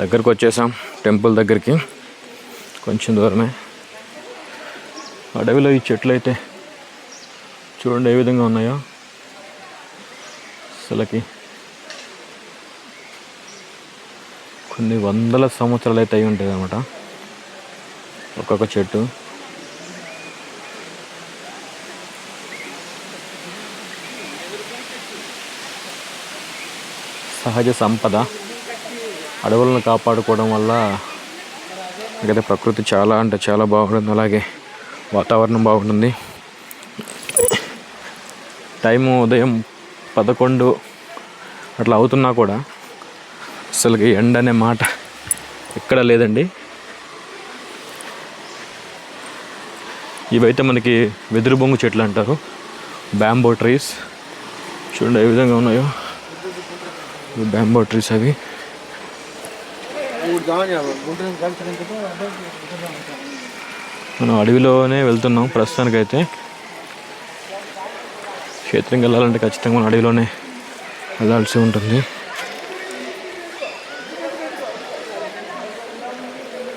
దగ్గరకు వచ్చేసాం టెంపుల్ దగ్గరికి. కొంచెం దూరమే. అడవిలో ఈ చెట్లు అయితే చూడండి ఏ విధంగా ఉన్నాయో. అసలుకి కొన్ని వందల సంవత్సరాలు అయితే అయి ఉంటుంది అన్నమాట ఒక్కొక్క చెట్టు. సహజ సంపద, అడవులను కాపాడుకోవడం వల్ల అయితే ప్రకృతి చాలా అంటే చాలా బాగుంటుంది. అలాగే వాతావరణం బాగుంటుంది. టైము ఉదయం 11 అట్లా అవుతున్నా కూడా అసలుకి ఎండ అనే మాట ఎక్కడ లేదండి. ఇవైతే మనకి వెదురు బొంగు చెట్లు అంటారు, బ్యాంబో ట్రీస్. చూడండి ఏ విధంగా ఉన్నాయో బ్యాంబో ట్రీస్ అవి. మనం అడవిలోనే వెళ్తున్నాం ప్రస్తుతానికైతే. క్షేత్రంకి వెళ్ళాలంటే ఖచ్చితంగా మనం అడవిలోనే వెళ్ళాల్సి ఉంటుంది.